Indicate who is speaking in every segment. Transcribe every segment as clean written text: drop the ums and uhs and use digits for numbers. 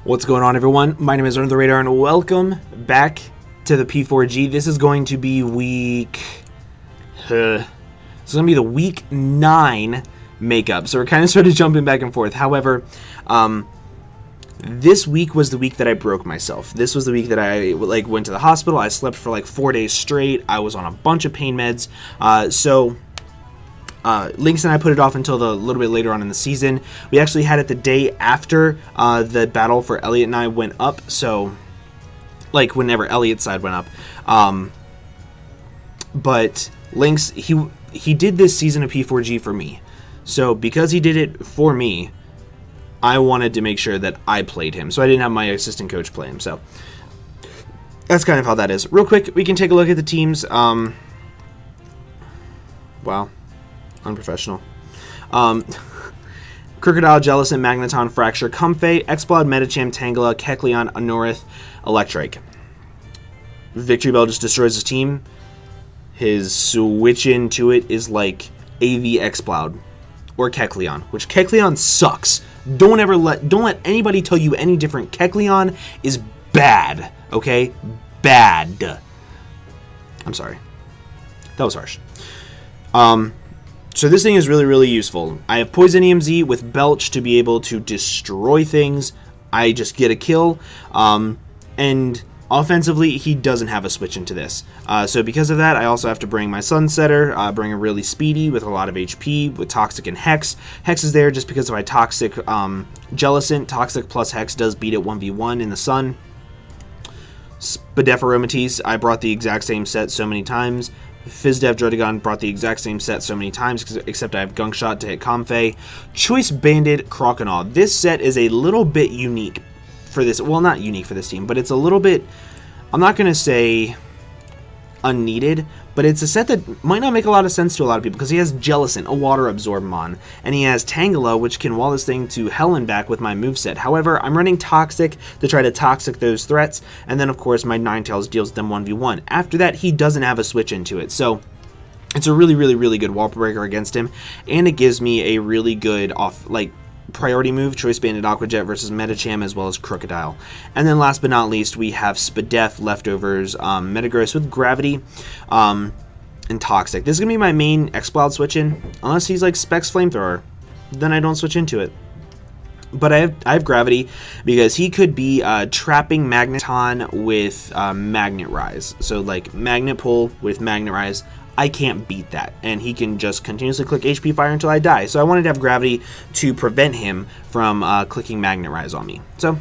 Speaker 1: What's going on, everyone? My name is Under the Radar, and welcome back to the P4G. This is going to be the week 9 makeup. So we're kind of sort of jumping back and forth. However, this week was the week that I broke myself. This was the week that I went to the hospital. I slept for 4 days straight. I was on a bunch of pain meds. Lynx and I put it off until a little bit later on in the season. We actually had it the day after the battle for Elliot and I went up. So, whenever Elliot's side went up. But Lynx, he did this season of P4G for me. So, because he did it for me, I wanted to make sure that I played him. So, I didn't have my assistant coach play him. So, that's kind of how that is. Real quick, we can take a look at the teams. Wow. Unprofessional. Crocodile, Jellicent, Magneton, Fracture, Comfey, Exploud, Medicham, Tangela, Kecleon, Anorith, Electrike. Victory Bell just destroys his team. His switch into it is like AV Exploud or Kecleon, which Kecleon sucks. Don't let anybody tell you any different. Kecleon is bad, okay? Bad. I'm sorry. That was harsh. So this thing is really, really useful. I have Poison EMZ with Belch to be able to destroy things. I just get a kill. And offensively, he doesn't have a switch into this. So because of that, I also have to bring my Sunsetter, bring a really speedy with a lot of HP, with Toxic and Hex. Hex is there just because of my Toxic Jellicent. Toxic plus Hex does beat it 1v1 in the sun. Spadef Aromatisse, I brought the exact same set so many times. Fizdev Drotagon brought the exact same set so many times, except I have Gunk Shot to hit Comfey. Choice Banded Croconaw. This set is a little bit unique for this. Well, not unique for this team, but it's a little bit, I'm not going to say unneeded, but it's a set that might not make a lot of sense to a lot of people because he has Jellicent, a Water Absorb Mon, and he has Tangela, which can wall this thing to hell and back with my moveset. However, I'm running Toxic to try to Toxic those threats, and then of course my Ninetales deals them 1v1. After that, he doesn't have a switch into it, so it's a really, really, really good wall breaker against him, and it gives me a really good priority move, Choice Banded Aqua Jet versus Medicham, as well as Crocodile. And then last but not least, we have Spadef Leftovers, Metagross with Gravity, and Toxic. This is going to be my main Exploud switch in, unless he's like Specs Flamethrower. Then I don't switch into it. But I have Gravity because he could be trapping Magneton with Magnet Rise. So like Magnet Pull with Magnet Rise. I can't beat that, and he can just continuously click HP Fire until I die. So I wanted to have Gravity to prevent him from clicking Magnet Rise on me. So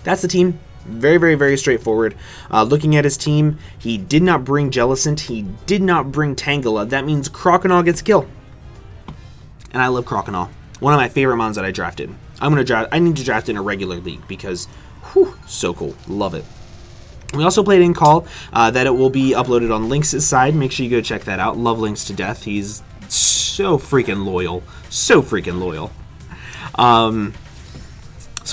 Speaker 1: that's the team. Very, very, very straightforward. Looking at his team, he did not bring Jellicent. He did not bring Tangela. That means Croconaw gets a kill. And I love Croconaw. One of my favorite mons that I drafted. I need to draft in a regular league because, whew, so cool. Love it. We also played in call that it will be uploaded on Lynx's side. Make sure you go check that out. Love Lynx to death. He's so freaking loyal. So freaking loyal. So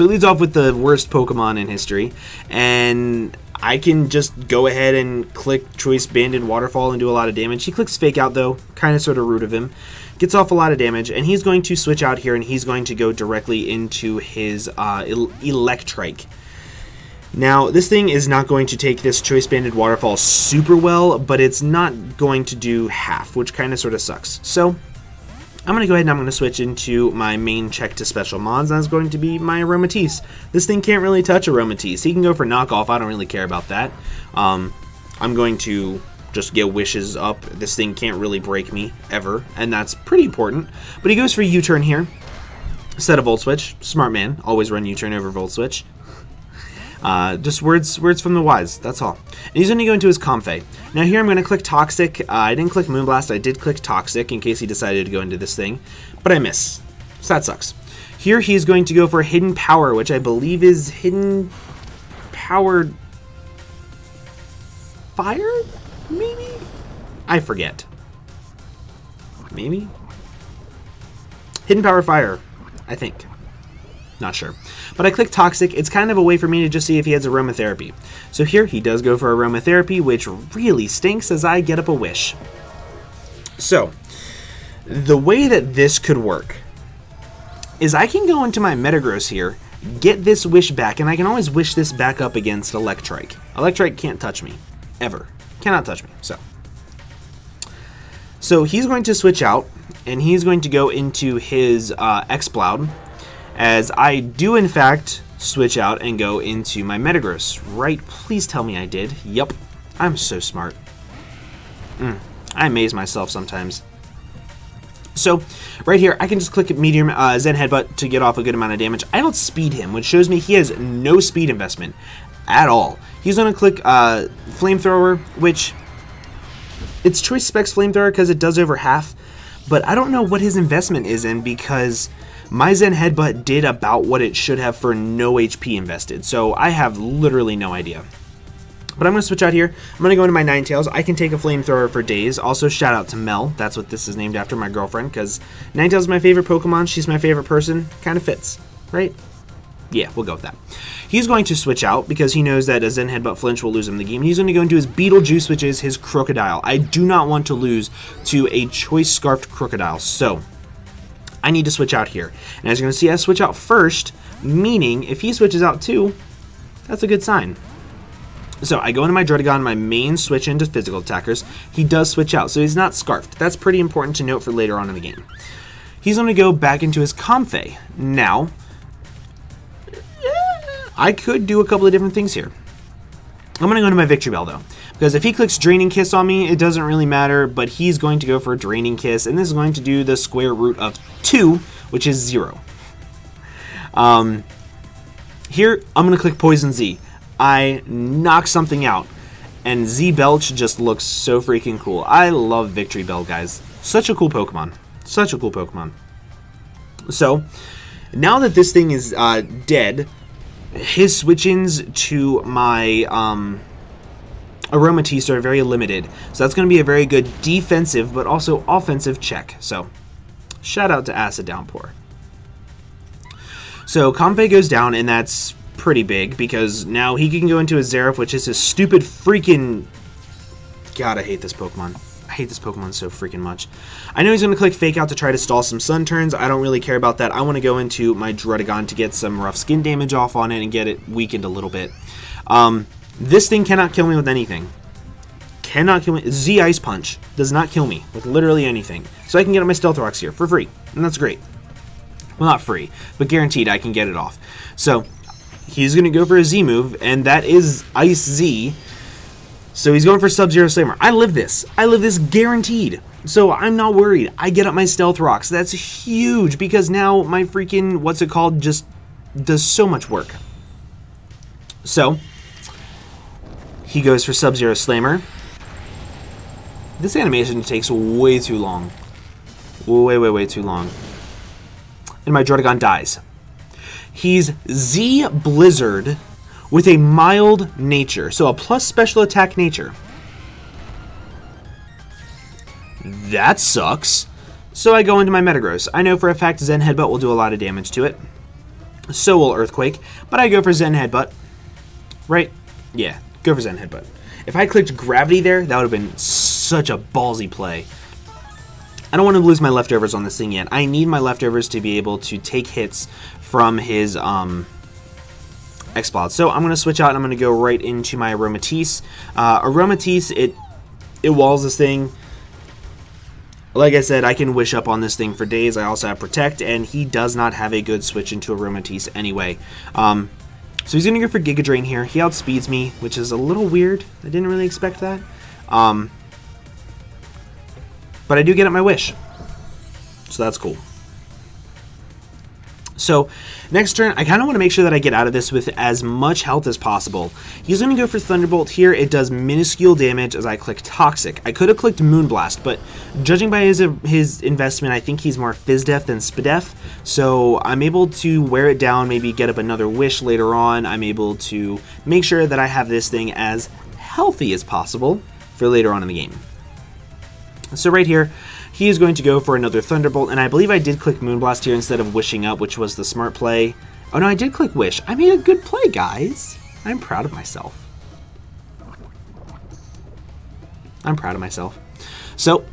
Speaker 1: he leads off with the worst Pokemon in history. And I can just go ahead and click Choice Banded Waterfall and do a lot of damage. He clicks Fake Out though. Kind of sort of rude of him. Gets off a lot of damage. And he's going to switch out here and he's going to go directly into his Electrike. Now, this thing is not going to take this Choice Banded Waterfall super well, but it's not going to do half, which kind of sort of sucks. So, I'm going to go ahead and I'm going to switch into my main check to special mons, and that's going to be my Aromatisse. This thing can't really touch Aromatisse. He can go for knockoff. I don't really care about that. I'm going to just get wishes up. This thing can't really break me, ever, and that's pretty important. But he goes for U-turn here. Instead of Volt Switch. Smart man. Always run U-turn over Volt Switch. Just words from the wise, that's all. And he's going to go into his Comfey. Now here I'm going to click Toxic. I didn't click Moonblast, I did click Toxic in case he decided to go into this thing. But I miss. So that sucks. Here he's going to go for Hidden Power, which I believe is Hidden Powered Fire? Maybe? I forget. Maybe? Hidden Power Fire, I think. Not sure. But I click Toxic. It's kind of a way for me to just see if he has Aromatherapy. So here he does go for Aromatherapy, which really stinks as I get up a wish. So, the way that this could work is I can go into my Metagross here get this wish back, and I can always wish this back up against Electrike. Electrike can't touch me, ever. Cannot touch me, So he's going to switch out, and he's going to go into his Exploud, as I do, in fact, switch out and go into my Metagross. Right? Please tell me I did. Yup. I'm so smart. I amaze myself sometimes. So, right here, I can just click Medium Zen Headbutt to get off a good amount of damage. I outspeed him, which shows me he has no speed investment at all. He's going to click Flamethrower, which... It's Choice Specs Flamethrower because it does over half, but I don't know what his investment is in because my Zen Headbutt did about what it should have for no HP invested, so I have literally no idea. But I'm going to switch out here. I'm going to go into my Ninetales. I can take a Flamethrower for days. Also, shout out to Mel. That's what this is named after, my girlfriend, because Ninetales is my favorite Pokemon. She's my favorite person. Kind of fits, right? Yeah, we'll go with that. He's going to switch out because he knows that a Zen Headbutt flinch will lose him the game. He's going to go into his Beetlejuice, which is his Crocodile. I do not want to lose to a Choice Scarfed Crocodile, so I need to switch out here. And as you're going to see, I switch out first, meaning if he switches out too, that's a good sign. So I go into my Druddigon, my main switch into physical attackers. He does switch out, so he's not Scarfed. That's pretty important to note for later on in the game. He's going to go back into his Comfey. Now, I could do a couple of different things here. I'm going to go into my Victory Bell, though, because if he clicks Draining Kiss on me, it doesn't really matter, but he's going to go for a Draining Kiss, and this is going to do the square root of 2, which is 0. Here, I'm going to click Poison Z. I knock something out, and Z Belch just looks so freaking cool. I love Victory Bell, guys. Such a cool Pokemon. Such a cool Pokemon. So, now that this thing is dead, his switch-ins to my Aromatisse are very limited. So that's going to be a very good defensive, but also offensive check. So, shout out to Acid Downpour. So, Comfey goes down, and that's pretty big, because now he can go into his Zerif, which is a stupid freaking... God, I hate this Pokemon. I hate this Pokemon so freaking much. I know he's going to click Fake Out to try to stall some Sun turns. I don't really care about that. I want to go into my Druddigon to get some rough skin damage off on it and get it weakened a little bit. This thing cannot kill me with anything. Cannot kill me. Z Ice Punch does not kill me with literally anything. So I can get on my Stealth Rocks here for free, and that's great. Well, not free, but guaranteed I can get it off. So he's going to go for a Z move, and that is Ice Z. So he's going for Sub-Zero Slammer. I live this. I live this guaranteed. So I'm not worried. I get up my Stealth Rocks. That's huge because now my freaking, what's it called, just does so much work. So he goes for Sub-Zero Slammer. This animation takes way too long. Way too long. And my Druddigon dies. He's Z Blizzard with a mild nature, so a plus special attack nature. That sucks. So I go into my Metagross. I know for a fact Zen Headbutt will do a lot of damage to it. So will Earthquake, but I go for Zen Headbutt. Right? Yeah, go for Zen Headbutt. If I clicked Gravity there, that would have been such a ballsy play. I don't want to lose my leftovers on this thing yet. I need my leftovers to be able to take hits from his Exploud. So I'm going to switch out and I'm going to go right into my Aromatisse. Aromatisse, it walls this thing. Like I said, I can wish up on this thing for days. I also have Protect, and he does not have a good switch into Aromatisse anyway. So he's going to go for Giga Drain here. He outspeeds me, which is a little weird. I didn't really expect that. But I do get at my wish. So that's cool. So, next turn, I kind of want to make sure that I get out of this with as much health as possible. He's going to go for Thunderbolt here. It does minuscule damage as I click Toxic. I could have clicked Moonblast, but judging by his investment, I think he's more Fizdef than Spidef. So, I'm able to wear it down, maybe get up another wish later on. I'm able to make sure that I have this thing as healthy as possible for later on in the game. So, right here, he is going to go for another Thunderbolt, and I believe I did click Moonblast here instead of wishing up, which was the smart play. Oh no, I did click Wish. I made a good play, guys. I'm proud of myself. I'm proud of myself. So,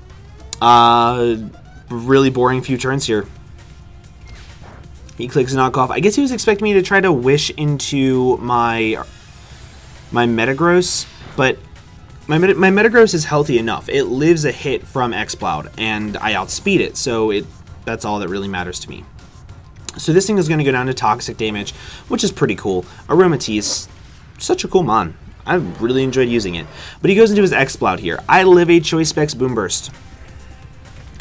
Speaker 1: really boring few turns here. He clicks knockoff. I guess he was expecting me to try to wish into my Metagross, but my Metagross is healthy enough. It lives a hit from Exploud, and I outspeed it, so that's all that really matters to me. So this thing is going to go down to toxic damage, which is pretty cool. Aromatisse, such a cool mon. I really enjoyed using it. But he goes into his Exploud here. I live a Choice Specs Boom Burst.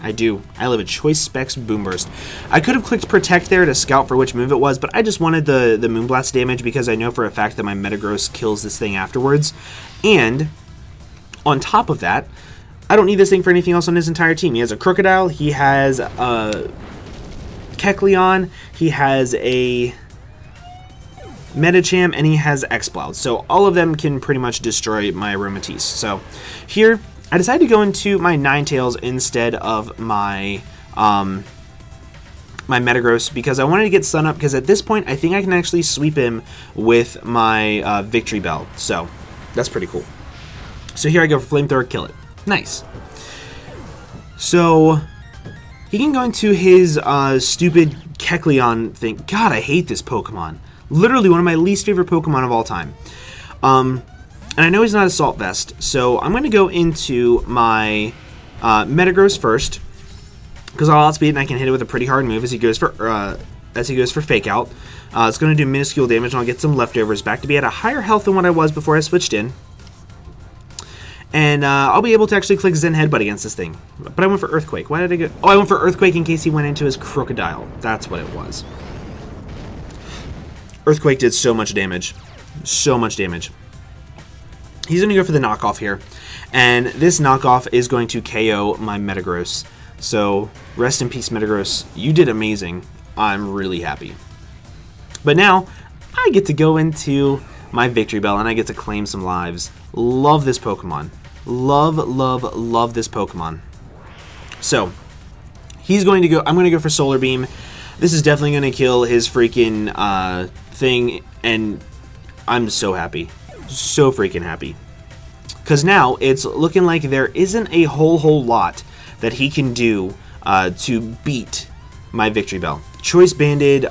Speaker 1: I do. I live a Choice Specs Boom Burst. I could have clicked Protect there to scout for which move it was, but I just wanted the Moonblast damage because I know for a fact that my Metagross kills this thing afterwards. And on top of that, I don't need this thing for anything else on his entire team. He has a Crocodile, he has a Kecleon, he has a Medicham, and he has Exploud. So all of them can pretty much destroy my Aromatisse. So here, I decided to go into my Ninetales instead of my my Metagross because I wanted to get Sun Up, because at this point I think I can actually sweep him with my Victory Bell. So that's pretty cool. So here I go for Flamethrower, kill it. Nice. So he can go into his stupid Kecleon thing. God, I hate this Pokemon. Literally one of my least favorite Pokemon of all time. And I know he's not Assault Vest, so I'm going to go into my Metagross first, because I'll outspeed and I can hit it with a pretty hard move as he goes for Fake Out. It's going to do minuscule damage, and I'll get some leftovers back to be at a higher health than what I was before I switched in. And I'll be able to actually click Zen Headbutt against this thing. But I went for Earthquake. Why did I go? Oh, I went for Earthquake in case he went into his Crocodile. That's what it was. Earthquake did so much damage. So much damage. He's going to go for the knockoff here. And this knockoff is going to KO my Metagross. So, rest in peace, Metagross. You did amazing. I'm really happy. But now, I get to go into my Victory Bell, and I get to claim some lives. Love this Pokemon. Love, love, love this Pokemon. So, he's going to go. I'm going to go for Solar Beam. This is definitely going to kill his freaking thing, and I'm so happy. So freaking happy. Because now, it's looking like there isn't a whole lot that he can do to beat my Victory Bell. Choice Banded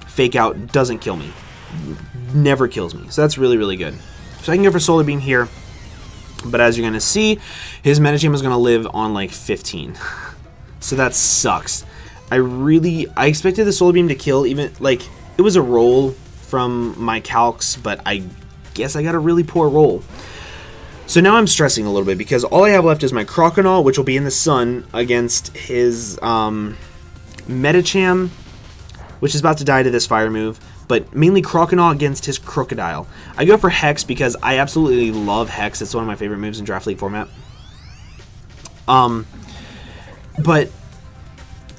Speaker 1: Fake Out doesn't kill me. Never kills me. So that's really, really good. So I can go for Solar Beam here. But as you're going to see, his Medicham is going to live on like 15. So that sucks. I expected the Solar Beam to kill, even, like, it was a roll from my calcs, but I guess I got a really poor roll. So now I'm stressing a little bit because all I have left is my Croconaw, which will be in the sun against his Medicham, which is about to die to this fire move, but mainly Croconaw against his Crocodile. I go for Hex because I absolutely love Hex. It's one of my favorite moves in Draft League format. But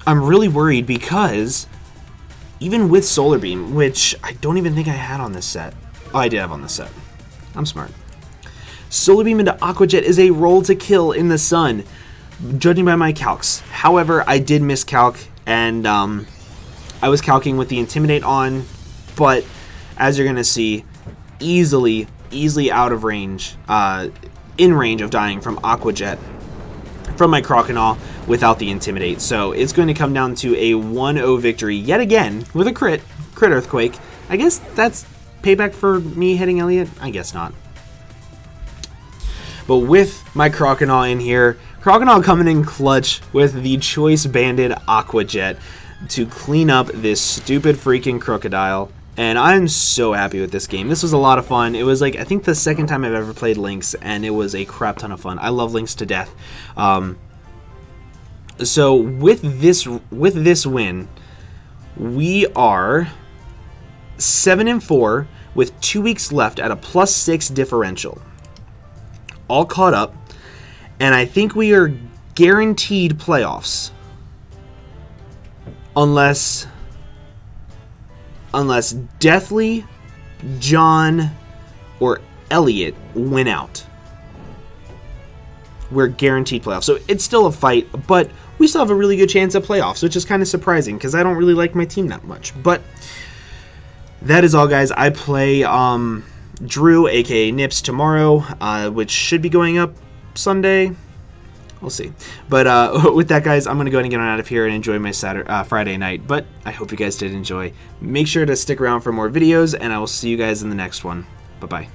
Speaker 1: I'm really worried because even with Solar Beam, which I don't even think I had on this set. Oh, I did have on this set. I'm smart. Solar Beam into Aqua Jet is a roll to kill in the sun, judging by my calcs. However, I did miscalc, and I was calcing with the Intimidate on, but as you're going to see, easily out of range, in range of dying from Aqua Jet from my Croconaw without the Intimidate. So it's going to come down to a 1-0 victory yet again with a crit Earthquake. I guess that's payback for me hitting Elliott? I guess not. But with my Croconaw in here, Croconaw coming in clutch with the Choice Banded Aqua Jet to clean up this stupid freaking Crocodile. And I'm so happy with this game. This was a lot of fun. It was like, I think the second time I've ever played Lynx, and it was a crap ton of fun. I love Lynx to death. So with this win, we are 7-4 with 2 weeks left at a +6 differential. All caught up, and I think we are guaranteed playoffs. Unless Deathly, John, or Elliot win out. We're guaranteed playoffs. So it's still a fight, but we still have a really good chance at playoffs, which is kind of surprising because I don't really like my team that much. But that is all, guys. I play Drew, aka Nips, tomorrow, which should be going up Sunday. We'll see. But with that, guys, I'm going to go ahead and get on out of here and enjoy my Friday night. But I hope you guys did enjoy. Make sure to stick around for more videos, and I will see you guys in the next one. Bye-bye.